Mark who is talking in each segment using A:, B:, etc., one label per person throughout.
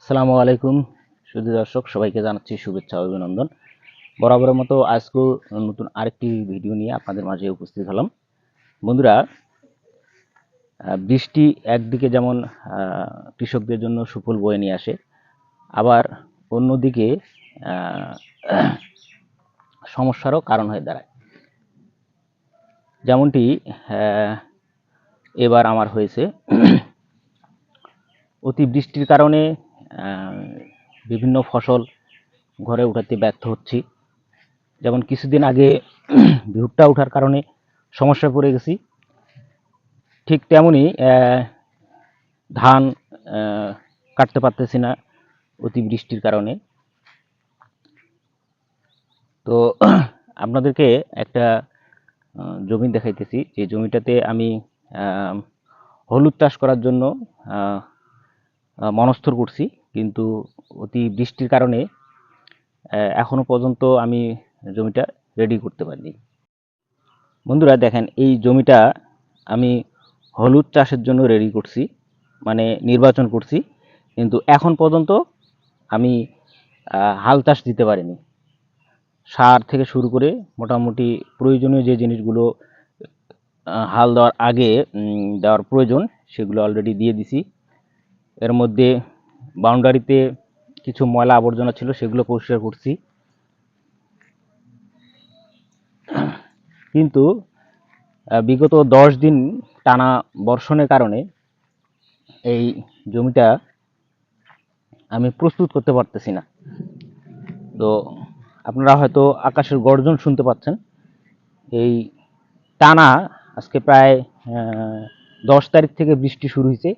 A: আসসালামু আলাইকুম সুধী দর্শক, সবাইকে জানাচ্ছি শুভেচ্ছা ও অভিনন্দন। বরাবরের মতো আজকেও নতুন আরেকটি ভিডিও নিয়ে আপনাদের মাঝে উপস্থিত হলাম। বন্ধুরা, বৃষ্টি একদিকে যেমন কৃষকদের জন্য সুফল বয়ে নিয়ে আসে, আবার অন্যদিকে সমস্যারও কারণ হয়ে দাঁড়ায়। যেমনটি এবার আমার হয়েছে। অতিবৃষ্টির কারণে বিভিন্ন ফসল ঘরে উঠাতে ব্যর্থ হচ্ছি। যেমন কিছুদিন আগে ভুট্টা ওঠার কারণে সমস্যায় পড়ে গেছি, ঠিক তেমনি ধান কাটতে পারতেছি না অতিবৃষ্টির কারণে। তো আপনাদেরকে একটা জমি দেখাইতেছি, যে জমিটাতে আমি হলুদ চাষ করার জন্য মনস্থির করছি, কিন্তু অতিবৃষ্টির কারণে এখনো পর্যন্ত আমি জমিটা রেডি করতে পারিনি। বন্ধুরা দেখেন, এই জমিটা আমি হলুদ চাষের জন্য রেডি করছি, মানে নির্বাচন করছি, কিন্তু এখন পর্যন্ত আমি হাল চাষ দিতে পারিনি। সার থেকে শুরু করে মোটামুটি প্রয়োজনীয় যে জিনিসগুলো হাল দেওয়ার আগে দেওয়ার প্রয়োজন, সেগুলো অলরেডি দিয়ে দিছি। এর মধ্যে বাউন্ডারিতে কিছু ময়লা আবর্জনা ছিল, সেগুলো পরিষ্কার করছি। কিন্তু বিগত 10 দিন টানা বর্ষণের কারণে এই জমিটা আমি প্রস্তুত করতে পারতেছি না। তো আপনারা হয়তো আকাশের গর্জন শুনতে পাচ্ছেন। এই টানা আজকে প্রায় 10 তারিখ থেকে বৃষ্টি শুরু হয়েছে,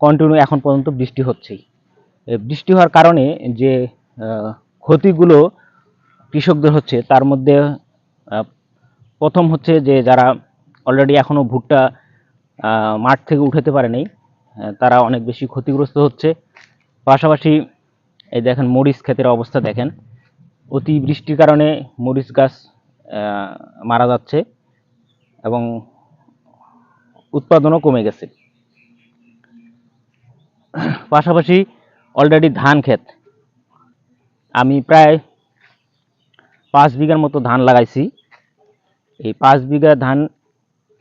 A: কন্টিনিউ এখন পর্যন্ত বৃষ্টি হচ্ছেই। বৃষ্টি হওয়ার কারণে যে ক্ষতিগুলো কৃষকদের হচ্ছে, তার মধ্যে প্রথম হচ্ছে যে যারা অলরেডি এখনও ভুট্টা মাঠ থেকে উঠাতে পারে নাই, তারা অনেক বেশি ক্ষতিগ্রস্ত হচ্ছে। পাশাপাশি এই দেখেন মরিচ ক্ষেতের অবস্থা দেখেন, অতিবৃষ্টির কারণে মরিচ গাছ মারা যাচ্ছে এবং উৎপাদনও কমে গেছে। পাশাপাশি অলরেডি ধান ক্ষেত, আমি প্রায় 5 বিঘার মতো ধান লাগাইছি। এই 5 বিঘা ধান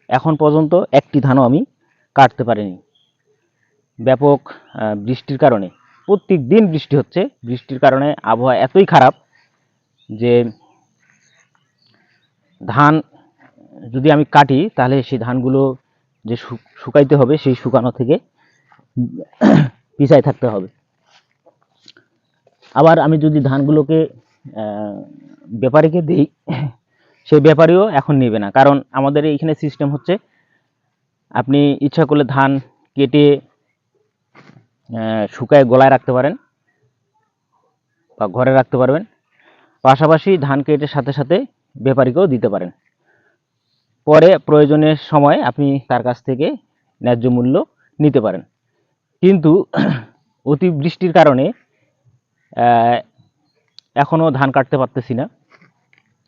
A: এখন পর্যন্ত একটি ধানও আমি কাটতে পারিনি, ব্যাপক বৃষ্টির কারণে। প্রত্যেক দিন বৃষ্টি হচ্ছে, বৃষ্টির কারণে আবহাওয়া এতই খারাপ যে ধান যদি আমি কাটি, তাহলে সেই ধানগুলো যে শুকাইতে হবে, সেই শুকানো থেকে পিছায় থাকতে হবে। আবার আমি যদি ধানগুলোকে ব্যাপারীকে দিই, সেই ব্যাপারীও এখন নেবে না, কারণ আমাদের এইখানে সিস্টেম হচ্ছে, আপনি ইচ্ছা করলে ধান কেটে শুকায় গলায় রাখতে পারেন বা ঘরে রাখতে পারবেন, পাশাপাশি ধান কেটে সাথে সাথে ব্যাপারীকেও দিতে পারেন। পরে প্রয়োজনের সময় আপনি তার কাছ থেকে ন্যায্য মূল্য নিতে পারেন। কিন্তু অতিবৃষ্টির কারণে এখনও ধান কাটতে পারতেছি না,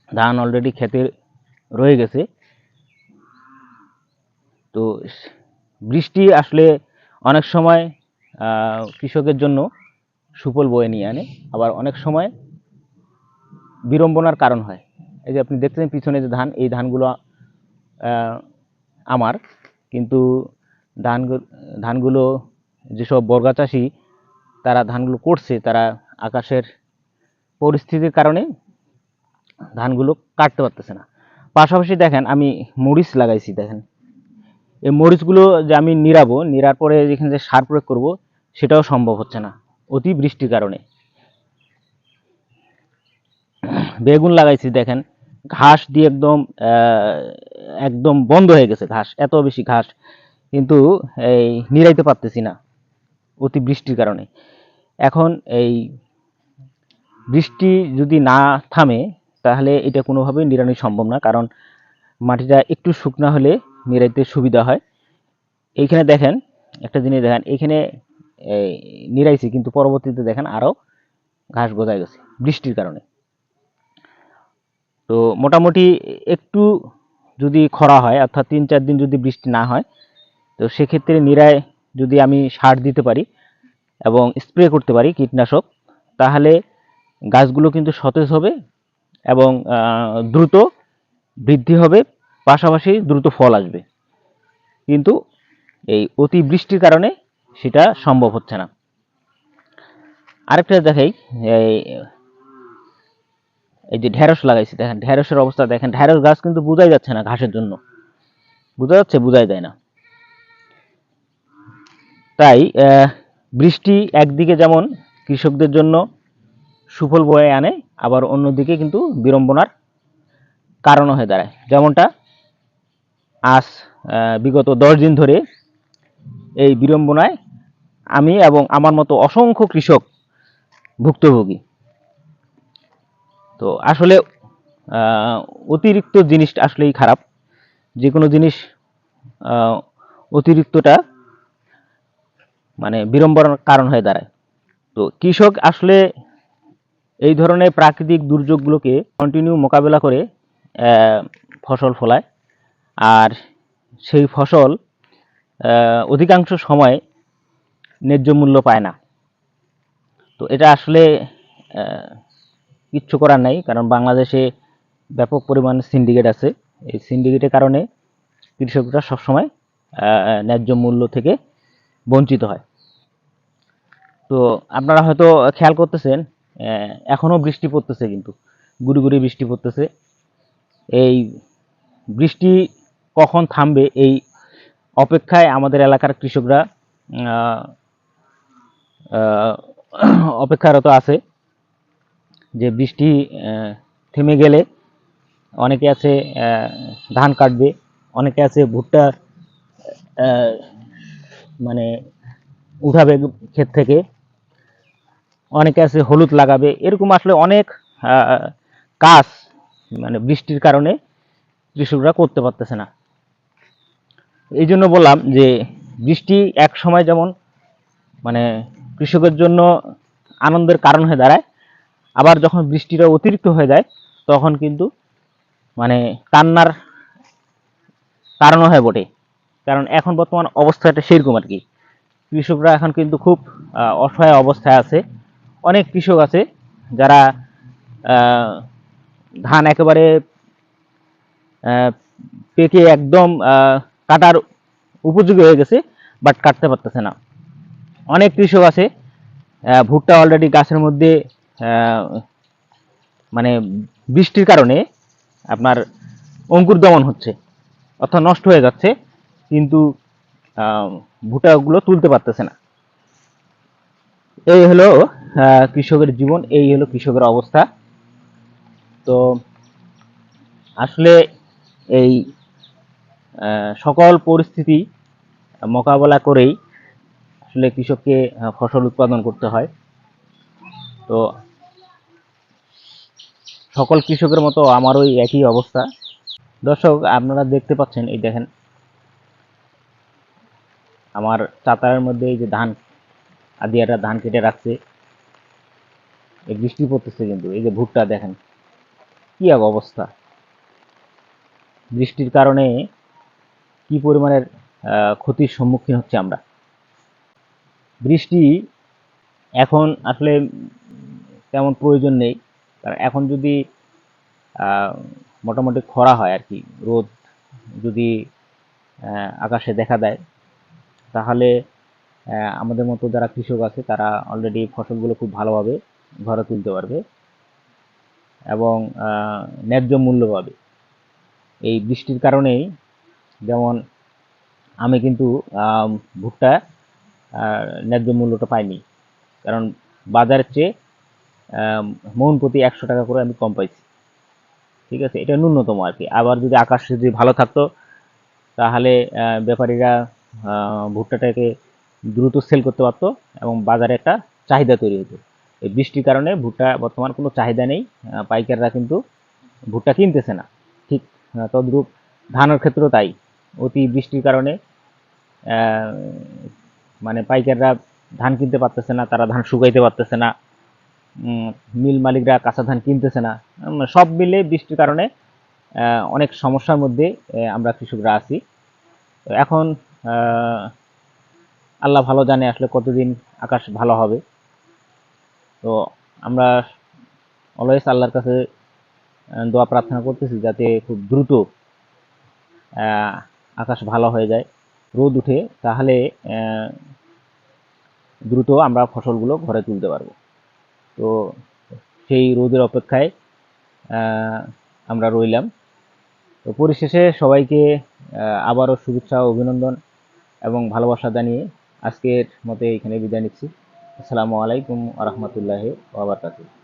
A: ধান অলরেডি খেতে রয়ে গেছে। তো বৃষ্টি আসলে অনেক সময় কৃষকের জন্য সুফল বয়ে নিয়ে আনে, আবার অনেক সময় বিড়ম্বনার কারণ হয়। এই যে আপনি দেখছেন পিছনে যে ধান, এই ধানগুলো আমার, কিন্তু ধানগুলো যেসব বর্গা চাষি তারা ধানগুলো করছে, তারা আকাশের পরিস্থিতির কারণে ধানগুলো কাটতে পারতেছে না। পাশাপাশি দেখেন আমি মরিচ লাগাইছি, দেখেন এই মরিচগুলো যে আমি নিড়াবো, নিড়ার পরে যেখানে যে সার প্রয়োগ করব, সেটাও সম্ভব হচ্ছে না অতি বৃষ্টির কারণে। বেগুন লাগাইছি, দেখেন ঘাস দিয়ে একদম একদম বন্ধ হয়ে গেছে, ঘাস এত বেশি ঘাস, কিন্তু এই নিড়াইতে পারতেছি না অতি বৃষ্টির কারণে। এখন এই বৃষ্টি যদি না থামে, তাহলে এটা কোনোভাবেই নিড়ানো সম্ভব না, কারণ মাটিটা একটু শুকনা হলে নিড়াইতে সুবিধা হয়। এইখানে দেখেন একটা জিনিস, দেখেন এইখানে নিড়াইছি, কিন্তু পরবর্তীতে দেখেন আরও ঘাস গজায় গেছে বৃষ্টির কারণে। তো মোটামুটি একটু যদি খরা হয়, অর্থাৎ 3-4 দিন যদি বৃষ্টি না হয়, তো সেক্ষেত্রে নিড়ায় যদি আমি সার দিতে পারি, এবং স্প্রে করতে পারি কীটনাশক, তাহলে গাছগুলো কিন্তু সতেজ হবে এবং দ্রুত বৃদ্ধি হবে, পাশাপাশি দ্রুত ফল আসবে। কিন্তু এই অতি বৃষ্টির কারণে সেটা সম্ভব হচ্ছে না। আরেকটা দেখাই, এই যে ঢেঁড়স লাগাইছি, দেখেন ঢেঁড়সের অবস্থা দেখেন। ঢেঁড়স গাছ কিন্তু বোঝাই যাচ্ছে না ঘাসের জন্য, বোঝা যাচ্ছে? বোঝাই যায় না। তাই বৃষ্টি একদিকে যেমন কৃষকদের জন্য সুফল বয়ে আনে, আবার অন্যদিকে কিন্তু বিড়ম্বনার কারণও হয়ে দাঁড়ায়। যেমনটা আজ বিগত 10 দিন ধরে এই বিড়ম্বনায় আমি এবং আমার মতো অসংখ্য কৃষক ভুক্তভোগী। তো আসলে অতিরিক্ত জিনিসটা আসলেই খারাপ। যে কোনো জিনিস অতিরিক্তটা মানে বিড়ম্বনার কারণ হয়ে দাঁড়ায়। তো কৃষক আসলে এই ধরনের প্রাকৃতিক দুর্যোগগুলোকে কন্টিনিউ মোকাবেলা করে ফসল ফলায়, আর সেই ফসল অধিকাংশ সময় ন্যায্য মূল্য পায় না। তো এটা আসলে কিচ্ছু করার নাই, কারণ বাংলাদেশে ব্যাপক পরিমাণে সিন্ডিকেট আছে। এই সিন্ডিকেটের কারণে কৃষকরা সবসময় ন্যায্য মূল্য থেকে বঞ্চিত হয়। তো আপনারা হয়তো খেয়াল করতেছেন এখনো বৃষ্টি পড়তেছে, কিন্তু গুড়ি গুড়ি বৃষ্টি পড়তেছে। এই বৃষ্টি কখন থামবে এই অপেক্ষায় আমাদের এলাকার কৃষকরা অপেক্ষারত আছে, যে বৃষ্টি থেমে গেলে অনেকে আছে ধান কাটবে, অনেকে আছে ভুট্টা মানে উঠাবে ক্ষেত থেকে, অনেকে আছে হলুদ লাগাবে। এরকম আসলে অনেক কাজ মানে বৃষ্টির কারণে কৃষকরা করতে পারতেছে না। এই জন্য বললাম যে বৃষ্টি এক সময় যেমন মানে কৃষকের জন্য আনন্দের কারণ হয়ে দাঁড়ায়, আবার যখন বৃষ্টিটা অতিরিক্ত হয়ে যায় তখন কিন্তু মানে কান্নার কারণ হয়ে বটে। কারণ এখন বর্তমান অবস্থাটা সেরকম আর কি। কৃষকরা এখন কিন্তু খুব অসহায় অবস্থায় আছে। অনেক কৃষক আছে যারা ধান একেবারে পেকে একদম কাটার উপযোগী হয়ে গেছে, বাট কাটতে পারতেছে না। অনেক কৃষক আছে ভুট্টা অলরেডি গাছের মধ্যে মানে বৃষ্টির কারণে আপনার অঙ্কুর দমন হচ্ছে, অর্থাৎ নষ্ট হয়ে যাচ্ছে, কিন্তু ভুট্টাগুলো তুলতে পারতেছে না। এই হলো কৃষকের জীবন, এই হলো কৃষকের অবস্থা। তো আসলে এই সকল পরিস্থিতি মোকাবেলা করেই আসলে কৃষককে ফসল উৎপাদন করতে হয়। তো সকল কৃষকের মতো আমারও একই অবস্থা। দর্শক, আপনারা দেখতে পাচ্ছেন, এই দেখেন আমার চাতারের মধ্যে এই যে ধান আদিয়াটা ধান কেটে রাখছে, এই বৃষ্টি পড়তেছে, কিন্তু এই যে ভুট্টা দেখেন কি এক অবস্থা। বৃষ্টির কারণে কি পরিমাণের ক্ষতির সম্মুখীন হচ্ছে আমরা। বৃষ্টি এখন আসলে তেমন প্রয়োজন নেই, কারণ এখন যদি মোটামুটি খরা হয় আর কি, রোদ যদি আকাশে দেখা দেয়, তাহলে আমাদের মতো যারা কৃষক আছে তারা অলরেডি ফসলগুলো খুব ভালোভাবে ঘরে তুলতে পারবে এবং ন্যায্য মূল্য পাবে। এই বৃষ্টির কারণেই যেমন আমি কিন্তু ভুট্টা ন্যায্য মূল্যটা পাইনি, কারণ বাজারের চেয়ে মন প্রতি 100 টাকা করে আমি কম পাইছি। ঠিক আছে, এটা ন্যূনতম আর কি। আবার যদি আকাশ যদি ভালো থাকতো তাহলে ব্যাপারীরা ভুট্টাটাকে দ্রুত সেল করতে পারতো এবং বাজারে একটা চাহিদা তৈরি হতো। এই বৃষ্টির কারণে ভুট্টা বর্তমান কোনো চাহিদা নেই, পাইকাররা কিন্তু ভুট্টা কিনতেছে না। ঠিক তদ্রূপ ধানের ক্ষেত্রেও তাই। অতি বৃষ্টির কারণে মানে পাইকাররা ধান কিনতে পারতেছে না, তারা ধান শুকাইতে পারতেছে না, মিল মালিকরা কাঁচা ধান কিনতেছে না। সব মিলে বৃষ্টির কারণে অনেক সমস্যার মধ্যে আমরা কৃষকরা আছি। এখন আল্লাহ ভালো জানে আসলে কতদিন আকাশ ভালো হবে। তো আমরা অলওয়েজ আল্লাহর কাছে দোয়া প্রার্থনা করতেছি যাতে খুব দ্রুত আকাশ ভালো হয়ে যায়, রোদ উঠে, তাহলে দ্রুত আমরা ফসলগুলো ঘরে তুলতে পারবো। তো সেই রোদের অপেক্ষায় আমরা রইলাম। তো পরিশেষে সবাইকে আবারও শুভেচ্ছা, অভিনন্দন এবং ভালোবাসা জানিয়ে আজকের মতে এখানে বিদায় নিচ্ছি। আসসালামু আলাইকুম ওয়া রাহমাতুল্লাহি ওয়া বারাকাতুহু।